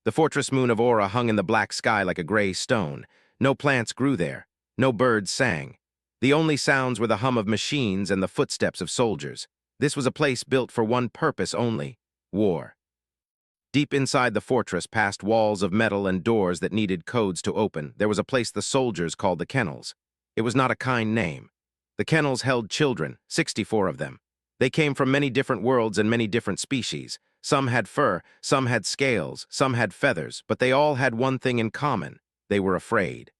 The fortress moon of Aura hung in the black sky like a gray stone. No plants grew there. No birds sang. The only sounds were the hum of machines and the footsteps of soldiers. This was a place built for one purpose only: war. Deep inside the fortress, past walls of metal and doors that needed codes to open, there was a place the soldiers called the kennels. It was not a kind name. The kennels held children, 64 of them. They came from many different worlds and many different species. Some had fur, some had scales, some had feathers, but they all had one thing in common: they were afraid.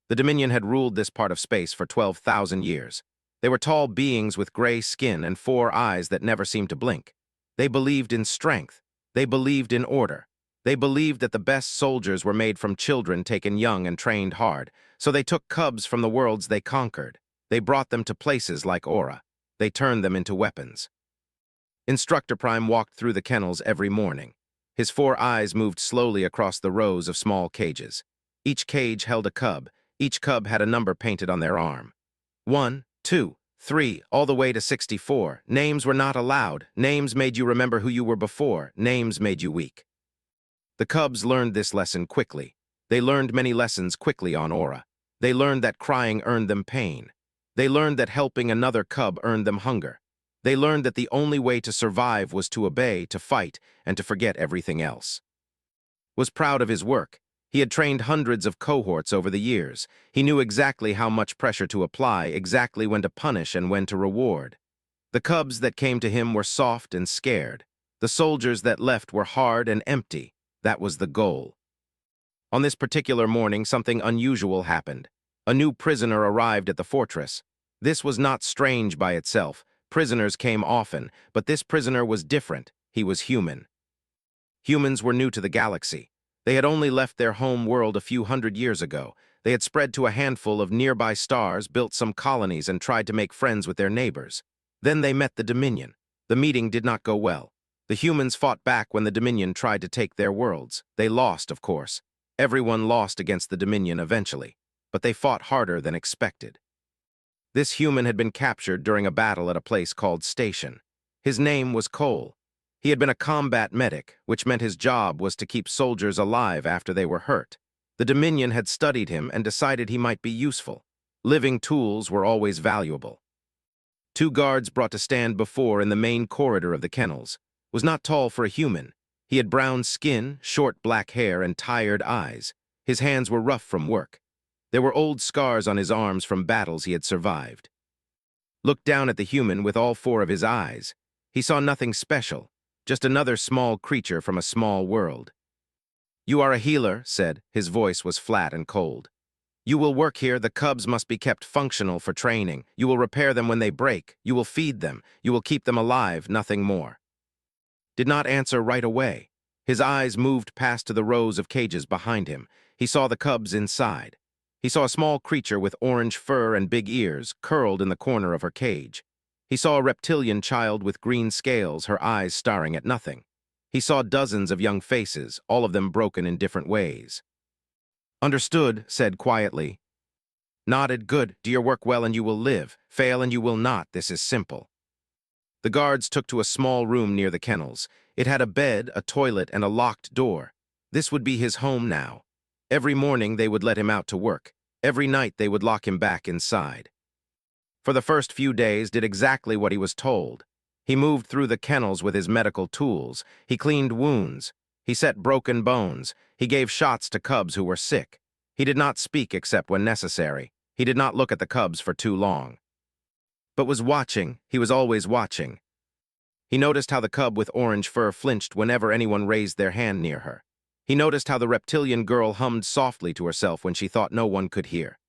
The Dominion had ruled this part of space for 12,000 years. They were tall beings with gray skin and 4 eyes that never seemed to blink. They believed in strength. They believed in order. They believed that the best soldiers were made from children taken young and trained hard, so they took cubs from the worlds they conquered. They brought them to places like Aura. They turned them into weapons. Instructor Prime walked through the kennels every morning. His 4 eyes moved slowly across the rows of small cages. Each cage held a cub. Each cub had a number painted on their arm. 1, 2, 3, all the way to 64. Names were not allowed. Names made you remember who you were before. Names made you weak. The cubs learned this lesson quickly. They learned many lessons quickly on Aura. They learned that crying earned them pain. They learned that helping another cub earned them hunger. They learned that the only way to survive was to obey, to fight, and to forget everything else. Was proud of his work. He had trained hundreds of cohorts over the years. He knew exactly how much pressure to apply, exactly when to punish and when to reward. The cubs that came to him were soft and scared. The soldiers that left were hard and empty. That was the goal. On this particular morning, something unusual happened. A new prisoner arrived at the fortress. This was not strange by itself. Prisoners came often, but this prisoner was different. He was human. Humans were new to the galaxy. They had only left their home world a few hundred years ago. They had spread to a handful of nearby stars, built some colonies, and tried to make friends with their neighbors. Then they met the Dominion. The meeting did not go well. The humans fought back when the Dominion tried to take their worlds. They lost, of course. Everyone lost against the Dominion eventually, but they fought harder than expected. This human had been captured during a battle at a place called Station. His name was Cole. He had been a combat medic, which meant his job was to keep soldiers alive after they were hurt. The Dominion had studied him and decided he might be useful. Living tools were always valuable. 2 guards brought to stand before in the main corridor of the kennels. Was not tall for a human. He had brown skin, short black hair, and tired eyes. His hands were rough from work. There were old scars on his arms from battles he had survived. Looked down at the human with all 4 of his eyes. He saw nothing special. Just another small creature from a small world. "You are a healer," said. His voice was flat and cold. "You will work here. The cubs must be kept functional for training. You will repair them when they break. You will feed them. You will keep them alive, nothing more." Did not answer right away. His eyes moved past to the rows of cages behind him. He saw the cubs inside. He saw a small creature with orange fur and big ears curled in the corner of her cage. He saw a reptilian child with green scales, her eyes staring at nothing. He saw dozens of young faces, all of them broken in different ways. "Understood," said quietly. Nodded. "Good. Do your work well and you will live. Fail and you will not. This is simple." The guards took to a small room near the kennels. It had a bed, a toilet, and a locked door. This would be his home now. Every morning they would let him out to work. Every night they would lock him back inside. For the first few days, did exactly what he was told. He moved through the kennels with his medical tools. He cleaned wounds. He set broken bones. He gave shots to cubs who were sick. He did not speak except when necessary. He did not look at the cubs for too long. But was watching. He was always watching. He noticed how the cub with orange fur flinched whenever anyone raised their hand near her. He noticed how the reptilian girl hummed softly to herself when she thought no one could hear.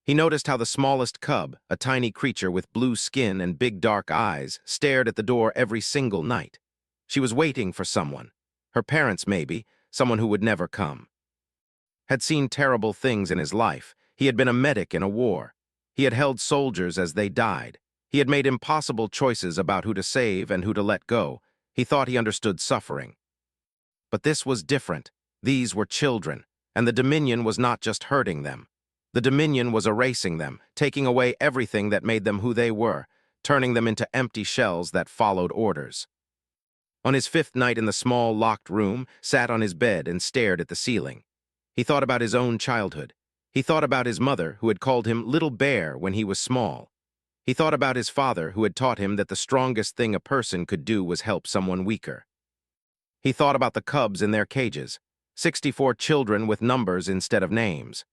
He noticed how the smallest cub, a tiny creature with blue skin and big dark eyes, stared at the door every single night. She was waiting for someone. Her parents, maybe, someone who would never come. Had seen terrible things in his life. He had been a medic in a war. He had held soldiers as they died. He had made impossible choices about who to save and who to let go. He thought he understood suffering. But this was different. These were children, and the Dominion was not just hurting them. The Dominion was erasing them, taking away everything that made them who they were, turning them into empty shells that followed orders. On his fifth night in the small, locked room, sat on his bed and stared at the ceiling. He thought about his own childhood. He thought about his mother, who had called him Little Bear when he was small. He thought about his father, who had taught him that the strongest thing a person could do was help someone weaker. He thought about the cubs in their cages, 64 children with numbers instead of names.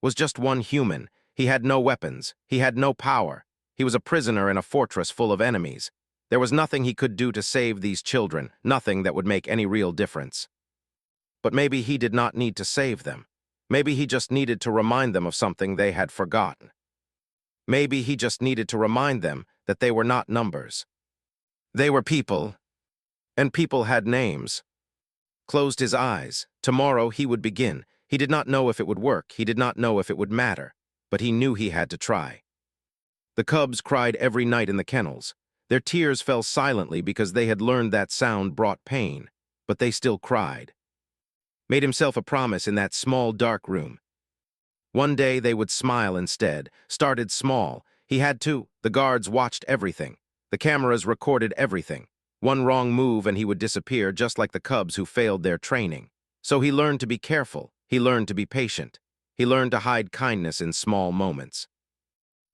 Was just one human. He had no weapons. He had no power. He was a prisoner in a fortress full of enemies. There was nothing he could do to save these children, nothing that would make any real difference. But maybe he did not need to save them. Maybe he just needed to remind them of something they had forgotten. Maybe he just needed to remind them that they were not numbers. They were people, and people had names. Closed his eyes. Tomorrow he would begin. He did not know if it would work. He did not know if it would matter, but he knew he had to try. The cubs cried every night in the kennels. Their tears fell silently because they had learned that sound brought pain, but they still cried. Made himself a promise in that small dark room. One day they would smile instead. Started small. He had to. The guards watched everything. The cameras recorded everything. One wrong move and he would disappear, just like the cubs who failed their training. So he learned to be careful. He learned to be patient. He learned to hide kindness in small moments.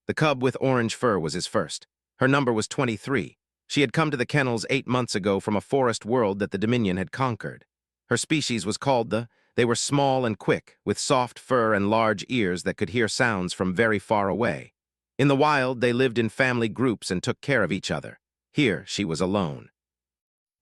The cub with orange fur was his first. Her number was 23. She had come to the kennels 8 months ago from a forest world that the Dominion had conquered. Her species was called They were small and quick, with soft fur and large ears that could hear sounds from very far away. In the wild, they lived in family groups and took care of each other. Here, she was alone.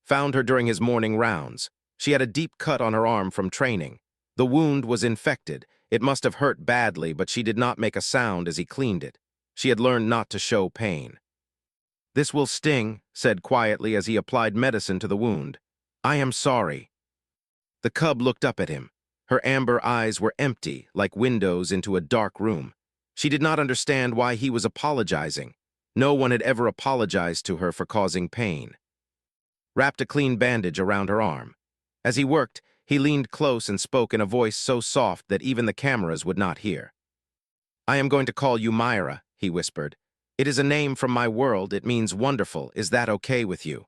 Found her during his morning rounds. She had a deep cut on her arm from training. The wound was infected. It must have hurt badly, but she did not make a sound as he cleaned it. She had learned not to show pain. "This will sting," said quietly as he applied medicine to the wound. "I am sorry." The cub looked up at him. Her amber eyes were empty, like windows into a dark room. She did not understand why he was apologizing. No one had ever apologized to her for causing pain. Wrapped a clean bandage around her arm. As he worked, he leaned close and spoke in a voice so soft that even the cameras would not hear. "I am going to call you Myra," he whispered. "It is a name from my world. It means wonderful. Is that okay with you?"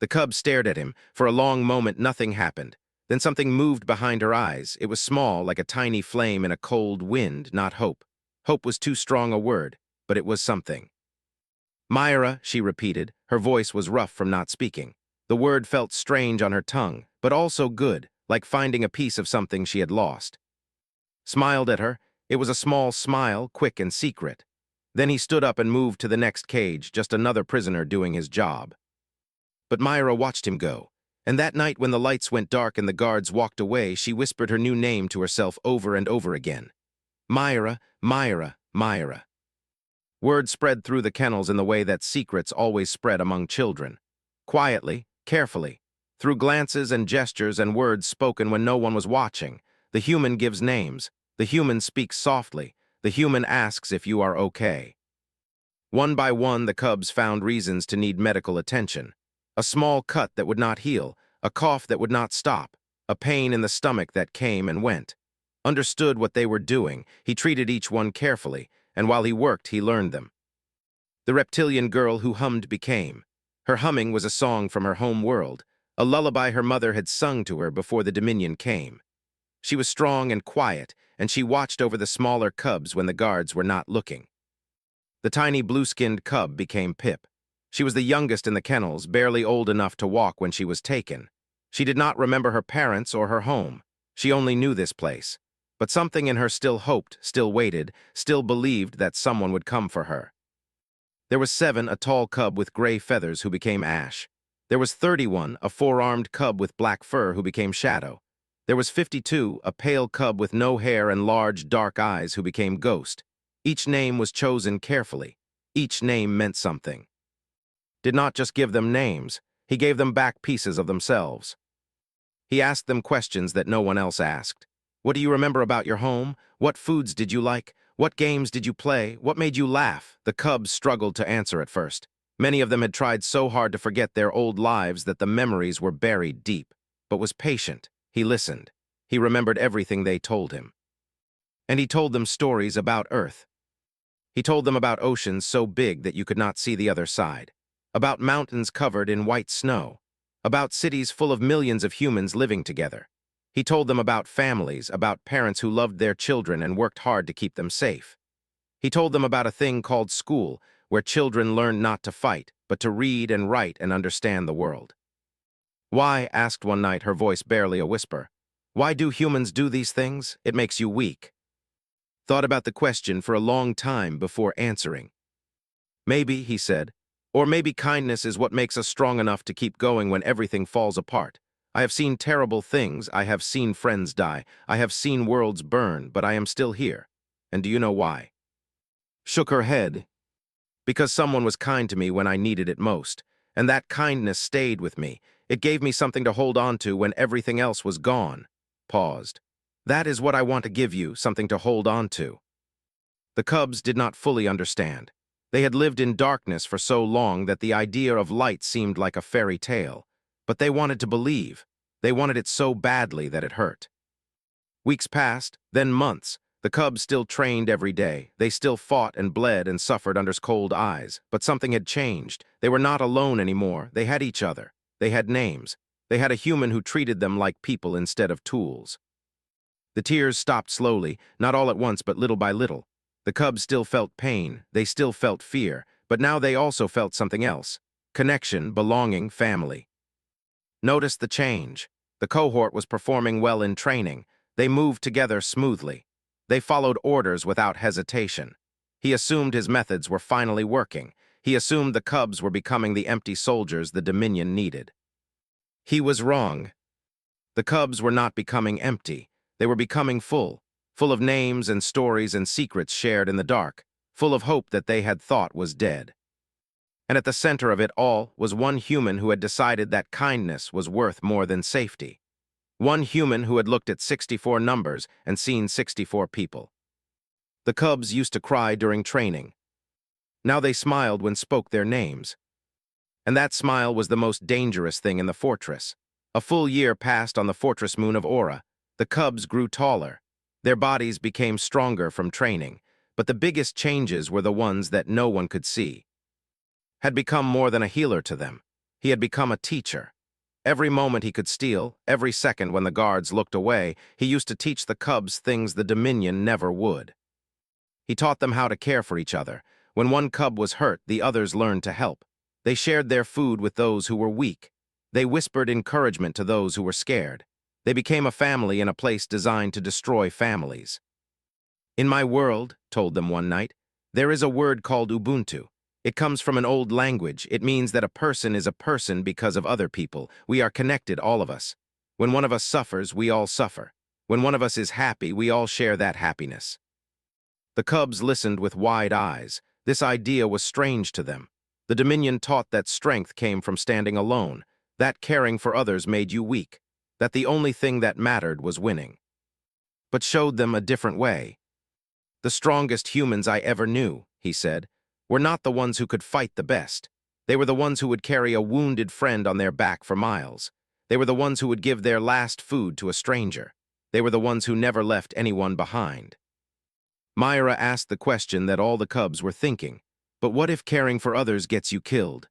The cub stared at him. For a long moment, nothing happened. Then something moved behind her eyes. It was small, like a tiny flame in a cold wind, not hope. Hope was too strong a word, but it was something. "Myra," she repeated. Her voice was rough from not speaking. The word felt strange on her tongue, but also good, like finding a piece of something she had lost. Smiled at her. It was a small smile, quick and secret. Then he stood up and moved to the next cage, just another prisoner doing his job. But Myra watched him go. And that night when the lights went dark and the guards walked away, she whispered her new name to herself over and over again. "Myra, Myra, Myra." Word spread through the kennels in the way that secrets always spread among children. Quietly, carefully, through glances and gestures and words spoken when no one was watching. The human gives names. The human speaks softly. The human asks if you are okay. One by one, the cubs found reasons to need medical attention. A small cut that would not heal, a cough that would not stop, a pain in the stomach that came and went. Understood what they were doing, he treated each one carefully, and while he worked, he learned them. The reptilian girl who hummed became. Her humming was a song from her home world, a lullaby her mother had sung to her before the Dominion came. She was strong and quiet, and she watched over the smaller cubs when the guards were not looking. The tiny blue-skinned cub became Pip. She was the youngest in the kennels, barely old enough to walk when she was taken. She did not remember her parents or her home. She only knew this place. But something in her still hoped, still waited, still believed that someone would come for her. There was 7, a tall cub with gray feathers who became Ash. There was 31, a 4-armed cub with black fur who became Shadow. There was 52, a pale cub with no hair and large, dark eyes who became Ghost. Each name was chosen carefully. Each name meant something. Did not just give them names, he gave them back pieces of themselves. He asked them questions that no one else asked. What do you remember about your home? What foods did you like? What games did you play? What made you laugh? The cubs struggled to answer at first. Many of them had tried so hard to forget their old lives that the memories were buried deep. But was patient. He listened. He remembered everything they told him. And he told them stories about Earth. He told them about oceans so big that you could not see the other side. about mountains covered in white snow, about cities full of millions of humans living together. He told them about families, about parents who loved their children and worked hard to keep them safe. He told them about a thing called school, where children learn not to fight, but to read and write and understand the world. Why, asked one night, her voice barely a whisper, why do humans do these things? It makes you weak. Thought about the question for a long time before answering. Maybe, he said, or maybe kindness is what makes us strong enough to keep going when everything falls apart. I have seen terrible things, I have seen friends die, I have seen worlds burn, but I am still here. And do you know why? Shook her head. Because someone was kind to me when I needed it most, and that kindness stayed with me. It gave me something to hold on to when everything else was gone. Paused. That is what I want to give you, something to hold on to. The cubs did not fully understand. They had lived in darkness for so long that the idea of light seemed like a fairy tale. But they wanted to believe. They wanted it so badly that it hurt. Weeks passed, then months. The cubs still trained every day. They still fought and bled and suffered under cold eyes. But something had changed. They were not alone anymore. They had each other. They had names. They had a human who treated them like people instead of tools. The tears stopped slowly, not all at once but little by little. The cubs still felt pain. They still felt fear. But now they also felt something else. Connection, belonging, family. Notice the change. The cohort was performing well in training. They moved together smoothly. They followed orders without hesitation. He assumed his methods were finally working. He assumed the cubs were becoming the empty soldiers the Dominion needed. He was wrong. The cubs were not becoming empty. They were becoming full of names and stories and secrets shared in the dark, full of hope that they had thought was dead. And at the center of it all was one human who had decided that kindness was worth more than safety. One human who had looked at 64 numbers and seen 64 people. The cubs used to cry during training. Now they smiled when spoke their names. And that smile was the most dangerous thing in the fortress. A full year passed on the fortress moon of Aura. The cubs grew taller. Their bodies became stronger from training, but the biggest changes were the ones that no one could see. Had become more than a healer to them. He had become a teacher. Every moment he could steal, every second when the guards looked away, he used to teach the cubs things the Dominion never would. He taught them how to care for each other. When one cub was hurt, the others learned to help. They shared their food with those who were weak. They whispered encouragement to those who were scared. They became a family in a place designed to destroy families. In my world, told them one night, there is a word called Ubuntu. It comes from an old language. It means that a person is a person because of other people. We are connected, all of us. When one of us suffers, we all suffer. When one of us is happy, we all share that happiness. The cubs listened with wide eyes. This idea was strange to them. The Dominion taught that strength came from standing alone, that caring for others made you weak, that the only thing that mattered was winning. But showed them a different way. The strongest humans I ever knew, he said, were not the ones who could fight the best. They were the ones who would carry a wounded friend on their back for miles. They were the ones who would give their last food to a stranger. They were the ones who never left anyone behind. Myra asked the question that all the cubs were thinking. But what if caring for others gets you killed?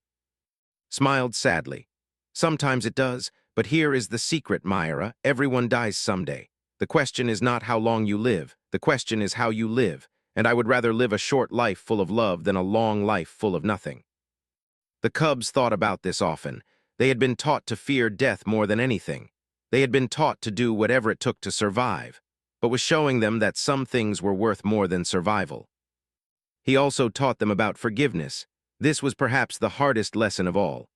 Smiled sadly. Sometimes it does, but here is the secret, Myra. Everyone dies someday. The question is not how long you live. The question is how you live. And I would rather live a short life full of love than a long life full of nothing. The cubs thought about this often. They had been taught to fear death more than anything. They had been taught to do whatever it took to survive, but was showing them that some things were worth more than survival. He also taught them about forgiveness. This was perhaps the hardest lesson of all.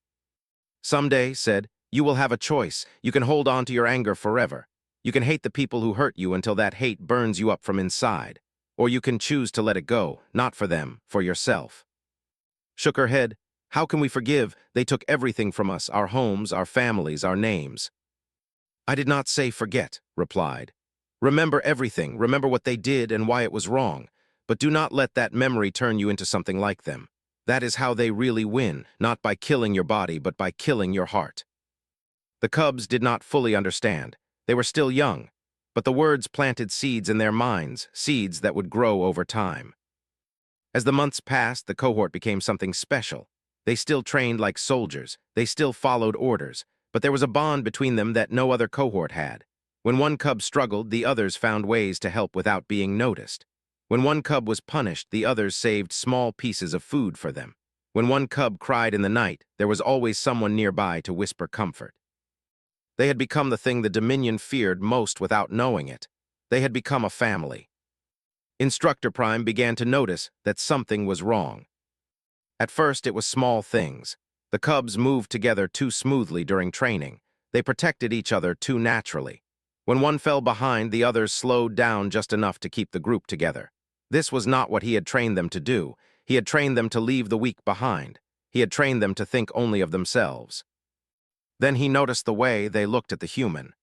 Someday, said, you will have a choice. You can hold on to your anger forever. You can hate the people who hurt you until that hate burns you up from inside. Or you can choose to let it go, not for them, for yourself. Shook her head. How can we forgive? They took everything from us, our homes, our families, our names. I did not say forget, replied. Remember everything, remember what they did and why it was wrong, but do not let that memory turn you into something like them. That is how they really win, not by killing your body, but by killing your heart. The cubs did not fully understand. They were still young, but the words planted seeds in their minds, seeds that would grow over time. As the months passed, the cohort became something special. They still trained like soldiers. They still followed orders. But there was a bond between them that no other cohort had. When one cub struggled, the others found ways to help without being noticed. When one cub was punished, the others saved small pieces of food for them. When one cub cried in the night, there was always someone nearby to whisper comfort. They had become the thing the Dominion feared most without knowing it. They had become a family. Instructor Prime began to notice that something was wrong. At first, it was small things. The cubs moved together too smoothly during training. They protected each other too naturally. When one fell behind, the others slowed down just enough to keep the group together. This was not what he had trained them to do. He had trained them to leave the weak behind. He had trained them to think only of themselves. Then he noticed the way they looked at the human.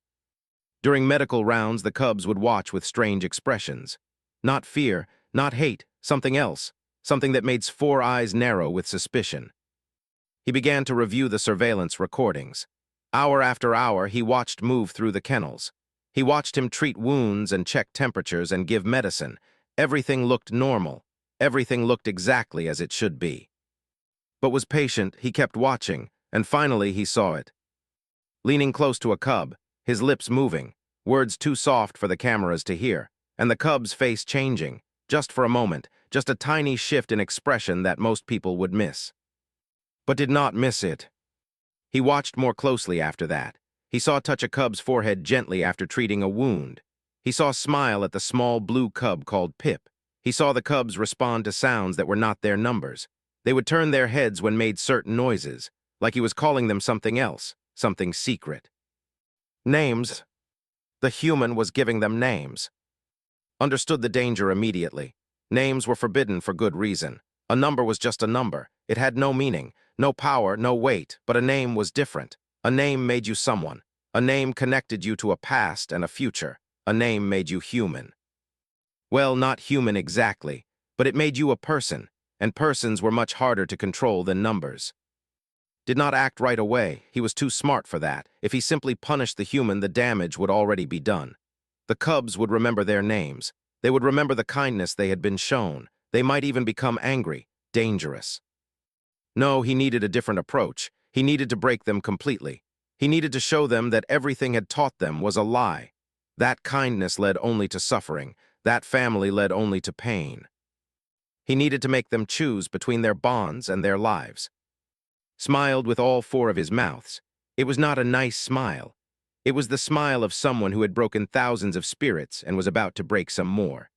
During medical rounds, the cubs would watch with strange expressions. Not fear, not hate, something else. Something that made Four Eyes narrow with suspicion. He began to review the surveillance recordings. Hour after hour, he watched move through the kennels. He watched him treat wounds and check temperatures and give medicine. Everything looked normal. Everything looked exactly as it should be. But was patient, he kept watching, and finally he saw it. Leaning close to a cub, his lips moving, words too soft for the cameras to hear, and the cub's face changing, just for a moment, just a tiny shift in expression that most people would miss. But did not miss it. He watched more closely after that. He saw touch a cub's forehead gently after treating a wound. He saw smile at the small blue cub called Pip. He saw the cubs respond to sounds that were not their numbers. They would turn their heads when made certain noises, like he was calling them something else, something secret. Names. The human was giving them names. Understood the danger immediately. Names were forbidden for good reason. A number was just a number. It had no meaning, no power, no weight, but a name was different. A name made you someone. A name connected you to a past and a future. A name made you human. Well, not human exactly, but it made you a person, and persons were much harder to control than numbers. Did not act right away. He was too smart for that. If he simply punished the human, the damage would already be done. The cubs would remember their names. They would remember the kindness they had been shown. They might even become angry, dangerous. No, he needed a different approach. He needed to break them completely. He needed to show them that everything had taught them was a lie. That kindness led only to suffering. That family led only to pain. He needed to make them choose between their bonds and their lives. Smiled with all four of his mouths. It was not a nice smile. It was the smile of someone who had broken thousands of spirits and was about to break some more.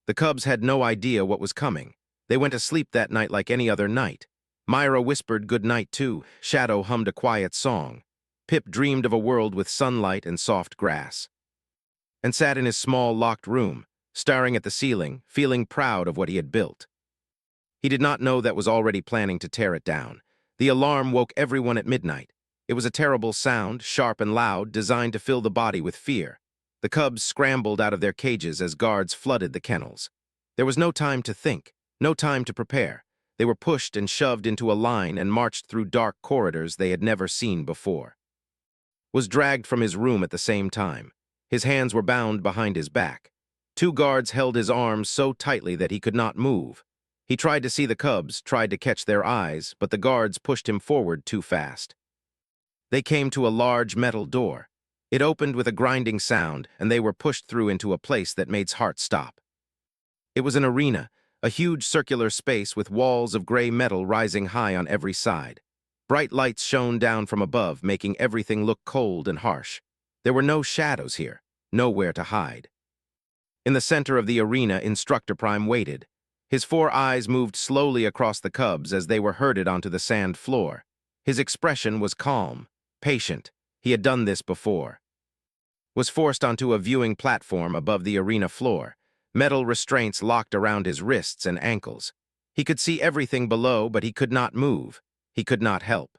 The cubs had no idea what was coming. They went to sleep that night like any other night. Myra whispered good night too. Shadow hummed a quiet song. Pip dreamed of a world with sunlight and soft grass. And sat in his small locked room, staring at the ceiling, feeling proud of what he had built. He did not know that was already planning to tear it down. The alarm woke everyone at midnight. It was a terrible sound, sharp and loud, designed to fill the body with fear. The cubs scrambled out of their cages as guards flooded the kennels. There was no time to think, no time to prepare. They were pushed and shoved into a line and marched through dark corridors they had never seen before. Was dragged from his room at the same time. His hands were bound behind his back. Two guards held his arms so tightly that he could not move. He tried to see the cubs, tried to catch their eyes, but the guards pushed him forward too fast. They came to a large metal door. It opened with a grinding sound, and they were pushed through into a place that made his heart stop. It was an arena, a huge circular space with walls of gray metal rising high on every side. Bright lights shone down from above, making everything look cold and harsh. There were no shadows here, nowhere to hide. In the center of the arena, Instructor Prime waited. His four eyes moved slowly across the cubs as they were herded onto the sand floor. His expression was calm, patient. He had done this before. Was forced onto a viewing platform above the arena floor. Metal restraints locked around his wrists and ankles. He could see everything below, but he could not move. He could not help.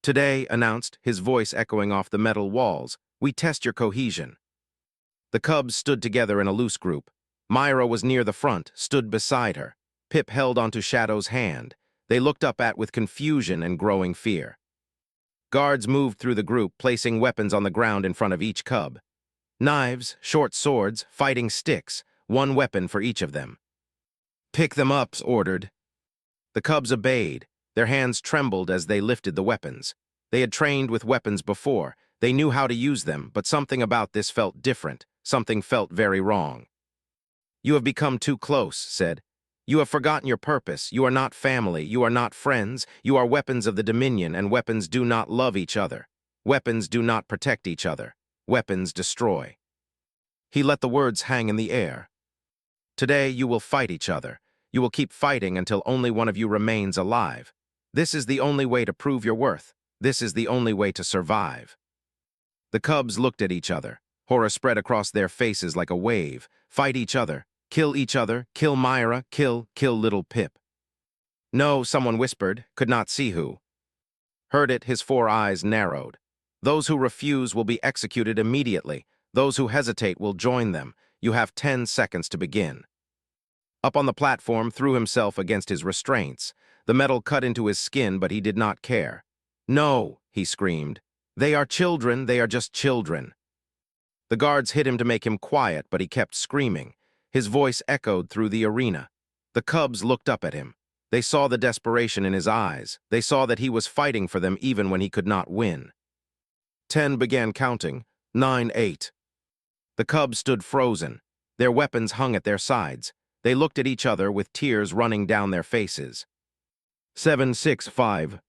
Today, announced, his voice echoing off the metal walls, we test your cohesion. The cubs stood together in a loose group. Myra was near the front, stood beside her. Pip held onto Shadow's hand. They looked up with confusion and growing fear. Guards moved through the group, placing weapons on the ground in front of each cub. Knives, short swords, fighting sticks, one weapon for each of them. Pick them up, ordered. The cubs obeyed. Their hands trembled as they lifted the weapons. They had trained with weapons before. They knew how to use them, but something about this felt different. Something felt very wrong. "You have become too close," said. "You have forgotten your purpose. You are not family. You are not friends. You are weapons of the Dominion, and weapons do not love each other. Weapons do not protect each other. Weapons destroy." He let the words hang in the air. "Today you will fight each other. You will keep fighting until only one of you remains alive. This is the only way to prove your worth. This is the only way to survive." The cubs looked at each other. Horror spread across their faces like a wave. Fight each other. Kill each other. Kill Myra. Kill little Pip. "No," someone whispered, could not see who. Heard it, his 4 eyes narrowed. "Those who refuse will be executed immediately. Those who hesitate will join them. You have 10 seconds to begin." Up on the platform, threw himself against his restraints. The metal cut into his skin, but he did not care. "No," he screamed. "They are children. They are just children." The guards hit him to make him quiet, but he kept screaming. His voice echoed through the arena. The cubs looked up at him. They saw the desperation in his eyes. They saw that he was fighting for them even when he could not win. 10 began counting. 9, 8. The cubs stood frozen. Their weapons hung at their sides. They looked at each other with tears running down their faces. 7, 6, 5.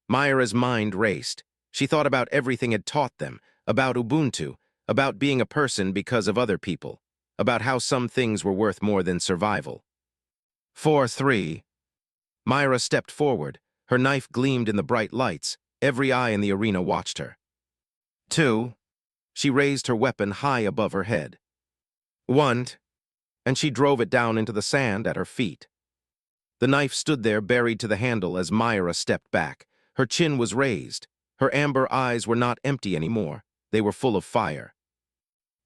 Myra's mind raced. She thought about everything it taught them, about Ubuntu, about being a person because of other people, about how some things were worth more than survival. 4, 3. Myra stepped forward. Her knife gleamed in the bright lights. Every eye in the arena watched her. 2. She raised her weapon high above her head. 1. And she drove it down into the sand at her feet. The knife stood there buried to the handle as Myra stepped back. Her chin was raised. Her amber eyes were not empty anymore. They were full of fire.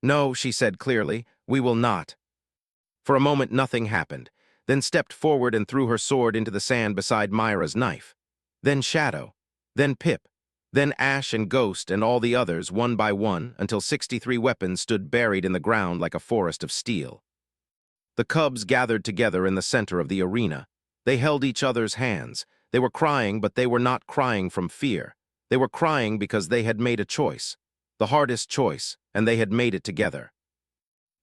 "No," she said clearly, "we will not." For a moment nothing happened, then stepped forward and threw her sword into the sand beside Myra's knife. Then Shadow, then Pip, then Ash and Ghost and all the others, one by one, until 63 weapons stood buried in the ground like a forest of steel. The cubs gathered together in the center of the arena. They held each other's hands. They were crying, but they were not crying from fear. They were crying because they had made a choice, the hardest choice, and they had made it together.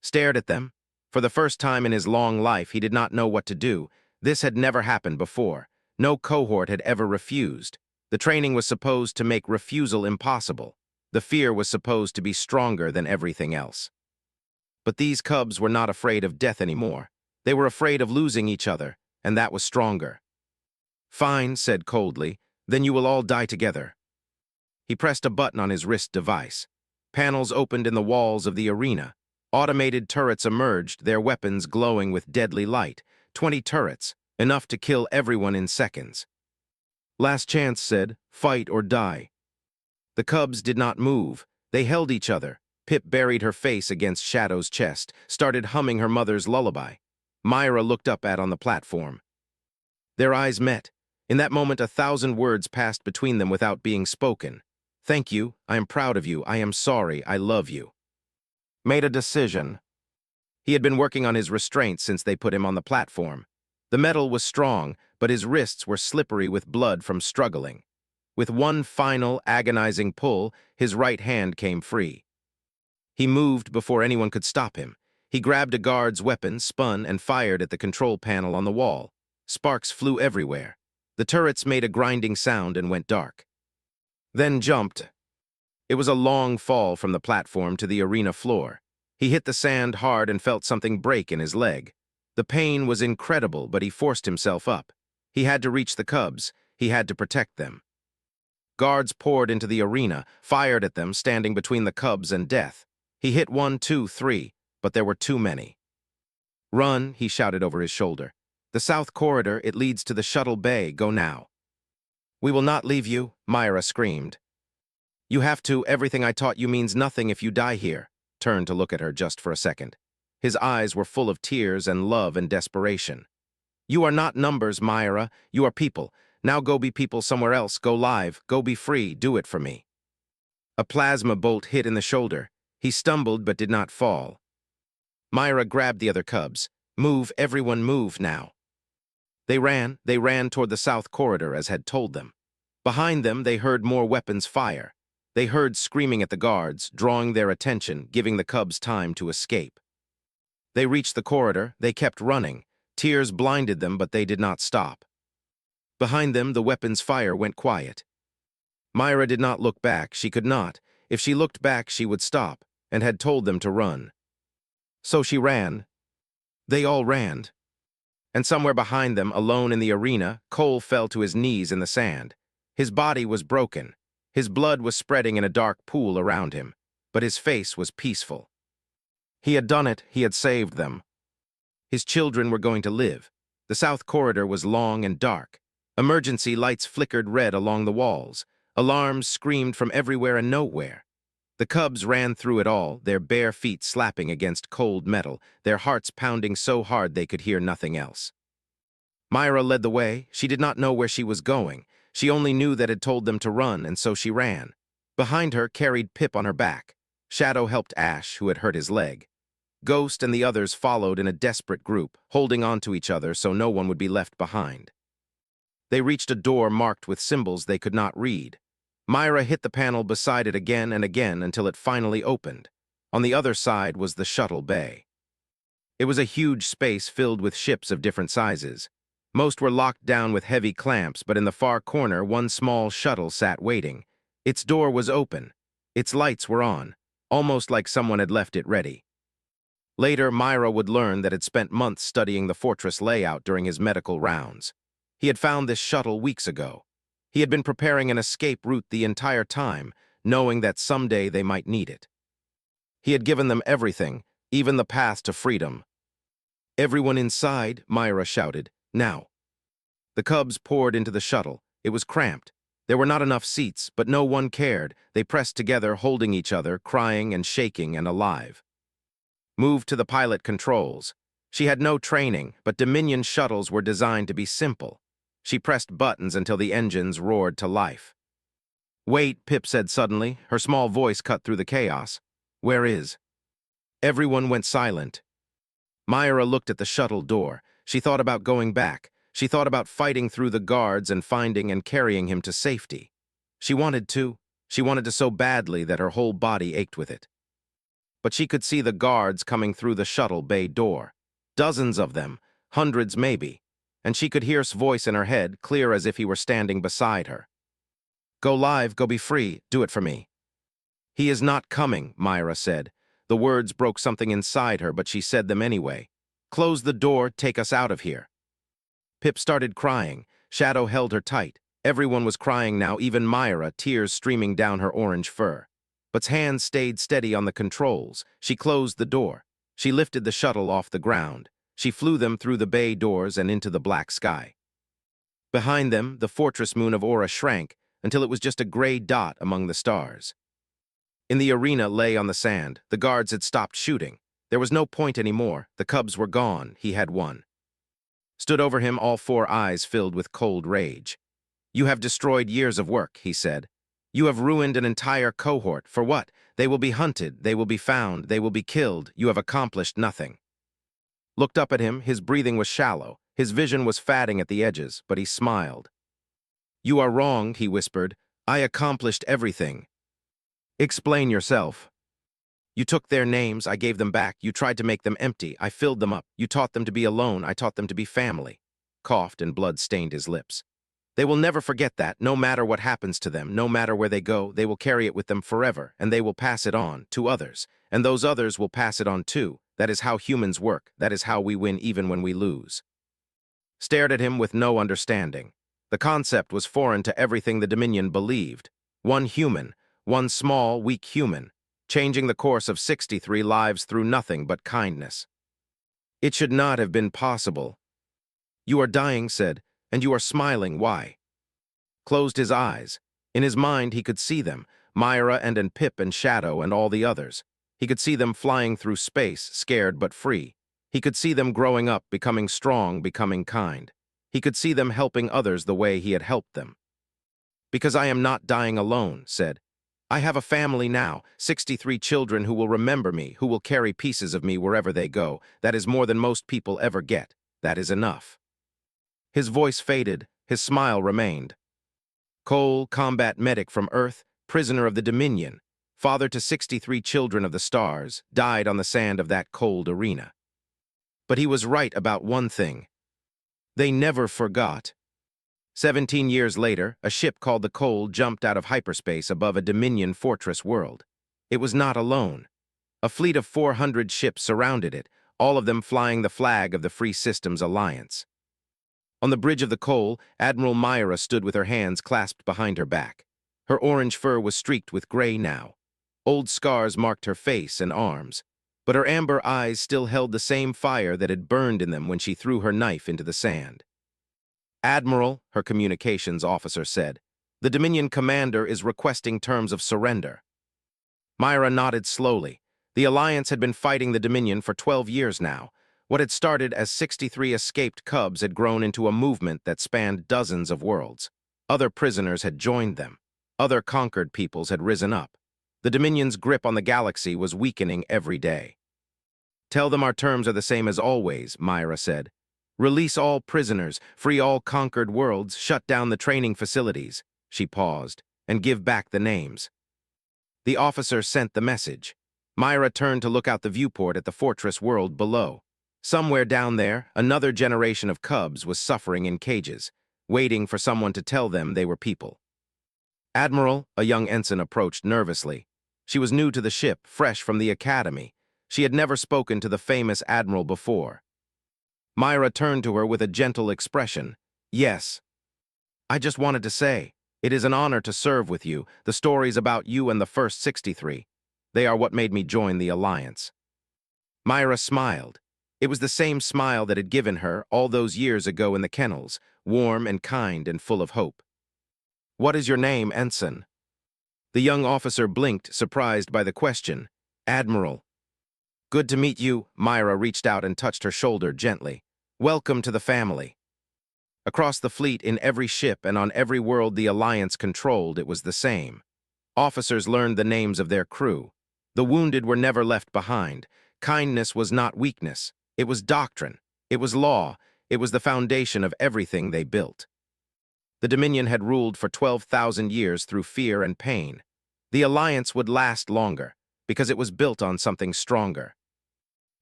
Stared at them. For the first time in his long life, he did not know what to do. This had never happened before. No cohort had ever refused. The training was supposed to make refusal impossible. The fear was supposed to be stronger than everything else. But these cubs were not afraid of death anymore. They were afraid of losing each other, and that was stronger. "Fine," said coldly, "then you will all die together." He pressed a button on his wrist device. Panels opened in the walls of the arena. Automated turrets emerged, their weapons glowing with deadly light. 20 turrets, enough to kill everyone in seconds. Last Chance said, "Fight or die." The cubs did not move. They held each other. Pip buried her face against Shadow's chest, started humming her mother's lullaby. Myra looked up on the platform. Their eyes met. In that moment, 1,000 words passed between them without being spoken. "Thank you. I am proud of you. I am sorry. I love you." Made a decision. He had been working on his restraints since they put him on the platform. The metal was strong, but his wrists were slippery with blood from struggling. With one final, agonizing pull, his right hand came free. He moved before anyone could stop him. He grabbed a guard's weapon, spun, and fired at the control panel on the wall. Sparks flew everywhere. The turrets made a grinding sound and went dark. Then jumped. It was a long fall from the platform to the arena floor. He hit the sand hard and felt something break in his leg. The pain was incredible, but he forced himself up. He had to reach the cubs. He had to protect them. Guards poured into the arena, fired at them, standing between the cubs and death. He hit 1, 2, 3, but there were too many. "Run," he shouted over his shoulder. "The south corridor, it leads to the shuttle bay. Go now." "We will not leave you," Myra screamed. "You have to. Everything I taught you means nothing if you die here." Turned to look at her just for a second. His eyes were full of tears and love and desperation. "You are not numbers, Myra. You are people. Now go be people somewhere else. Go live. Go be free. Do it for me." A plasma bolt hit in the shoulder. He stumbled but did not fall. Myra grabbed the other cubs. "Move, everyone move now." They ran toward the south corridor as had told them. Behind them, they heard more weapons fire. They heard screaming at the guards, drawing their attention, giving the cubs time to escape. They reached the corridor. They kept running. Tears blinded them, but they did not stop. Behind them, the weapons fire went quiet. Myra did not look back. She could not. If she looked back, she would stop, and had told them to run. So she ran. They all ran. And somewhere behind them, alone in the arena, Cole fell to his knees in the sand. His body was broken. His blood was spreading in a dark pool around him, but his face was peaceful. He had done it. He had saved them. His children were going to live. The south corridor was long and dark. Emergency lights flickered red along the walls. Alarms screamed from everywhere and nowhere. The cubs ran through it all, their bare feet slapping against cold metal, their hearts pounding so hard they could hear nothing else. Myra led the way. She did not know where she was going. She only knew that it told them to run, and so she ran. Behind her carried Pip on her back. Shadow helped Ash, who had hurt his leg. Ghost and the others followed in a desperate group, holding on to each other so no one would be left behind. They reached a door marked with symbols they could not read. Myra hit the panel beside it again and again until it finally opened. On the other side was the shuttle bay. It was a huge space filled with ships of different sizes. Most were locked down with heavy clamps, but in the far corner, one small shuttle sat waiting. Its door was open. Its lights were on, almost like someone had left it ready. Later, Myra would learn that had spent months studying the fortress layout during his medical rounds. He had found this shuttle weeks ago. He had been preparing an escape route the entire time, knowing that someday they might need it. He had given them everything, even the path to freedom. "Everyone inside," Myra shouted. "Now." The cubs poured into the shuttle. It was cramped. There were not enough seats, but no one cared. They pressed together, holding each other, crying and shaking and alive. Moved to the pilot controls. She had no training, but Dominion shuttles were designed to be simple. She pressed buttons until the engines roared to life. "Wait," Pip said suddenly, her small voice cut through the chaos. "Where is?" Everyone went silent. Myra looked at the shuttle door. She thought about going back. She thought about fighting through the guards and finding and carrying him to safety. She wanted to. She wanted to so badly that her whole body ached with it. But she could see the guards coming through the shuttle bay door. Dozens of them, hundreds maybe. And she could hear his voice in her head, clear as if he were standing beside her. "Go live, go be free, do it for me." "He is not coming," Myra said. The words broke something inside her, but she said them anyway. "Close the door, take us out of here." Pip started crying. Shadow held her tight. Everyone was crying now, even Myra, tears streaming down her orange fur. But's hands stayed steady on the controls. She closed the door. She lifted the shuttle off the ground. She flew them through the bay doors and into the black sky. Behind them, the fortress moon of Aura shrank until it was just a gray dot among the stars. In the arena lay on the sand. The guards had stopped shooting. There was no point anymore. The cubs were gone. He had won. Stood over him, all four eyes filled with cold rage. "You have destroyed years of work," he said. "You have ruined an entire cohort. For what? They will be hunted. They will be found. They will be killed. You have accomplished nothing." Looked up at him. His breathing was shallow. His vision was fading at the edges, but he smiled. "You are wrong," he whispered. "I accomplished everything." "Explain yourself." "You took their names, I gave them back. You tried to make them empty, I filled them up. You taught them to be alone, I taught them to be family." Coughed and blood stained his lips. "They will never forget that. No matter what happens to them, no matter where they go, they will carry it with them forever, and they will pass it on to others. And those others will pass it on too. That is how humans work. That is how we win even when we lose." Stared at him with no understanding. The concept was foreign to everything the Dominion believed. One human, one small, weak human, changing the course of 63 lives through nothing but kindness. It should not have been possible. "You are dying," said, "and you are smiling. Why?" Closed his eyes. In his mind he could see them, Myra and Pip and Shadow and all the others. He could see them flying through space, scared but free. He could see them growing up, becoming strong, becoming kind. He could see them helping others the way he had helped them. "Because I am not dying alone," said. "I have a family now, 63 children who will remember me, who will carry pieces of me wherever they go. That is more than most people ever get. That is enough." His voice faded, his smile remained. Cole, combat medic from Earth, prisoner of the Dominion, father to 63 children of the stars, died on the sand of that cold arena. But he was right about one thing. They never forgot. 17 years later, a ship called the Cole jumped out of hyperspace above a Dominion fortress world. It was not alone. A fleet of 400 ships surrounded it, all of them flying the flag of the Free Systems Alliance. On the bridge of the Cole, Admiral Myra stood with her hands clasped behind her back. Her orange fur was streaked with gray now. Old scars marked her face and arms, but her amber eyes still held the same fire that had burned in them when she threw her knife into the sand. "Admiral," her communications officer said, "the Dominion commander is requesting terms of surrender." Myra nodded slowly. The Alliance had been fighting the Dominion for 12 years now. What had started as 63 escaped cubs had grown into a movement that spanned dozens of worlds. Other prisoners had joined them. Other conquered peoples had risen up. The Dominion's grip on the galaxy was weakening every day. "Tell them our terms are the same as always," Myra said. "Release all prisoners, free all conquered worlds, shut down the training facilities." She paused, "and give back the names." The officer sent the message. Myra turned to look out the viewport at the fortress world below. Somewhere down there, another generation of cubs was suffering in cages, waiting for someone to tell them they were people. "Admiral," a young ensign approached nervously. She was new to the ship, fresh from the academy. She had never spoken to the famous Admiral before. Myra turned to her with a gentle expression. "Yes. I just wanted to say, it is an honor to serve with you. The stories about you and the first 63. They are what made me join the Alliance." Myra smiled. It was the same smile that had given her all those years ago in the kennels, warm and kind and full of hope. "What is your name, Ensign?" The young officer blinked, surprised by the question. "Admiral." "Good to meet you." Myra reached out and touched her shoulder gently. "Welcome to the family." Across the fleet, in every ship and on every world the Alliance controlled, it was the same. Officers learned the names of their crew. The wounded were never left behind. Kindness was not weakness. It was doctrine. It was law. It was the foundation of everything they built. The Dominion had ruled for 12,000 years through fear and pain. The Alliance would last longer, because it was built on something stronger.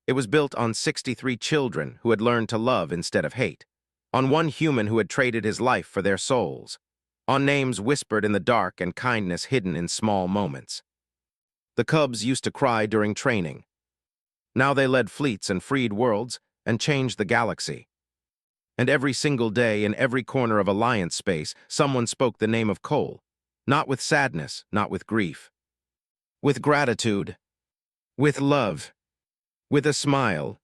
It was built on 63 children who had learned to love instead of hate, on one human who had traded his life for their souls, on names whispered in the dark and kindness hidden in small moments. The cubs used to cry during training. Now they led fleets and freed worlds and changed the galaxy. And every single day, in every corner of Alliance space, someone spoke the name of Cole, not with sadness, not with grief. With gratitude, with love, with a smile,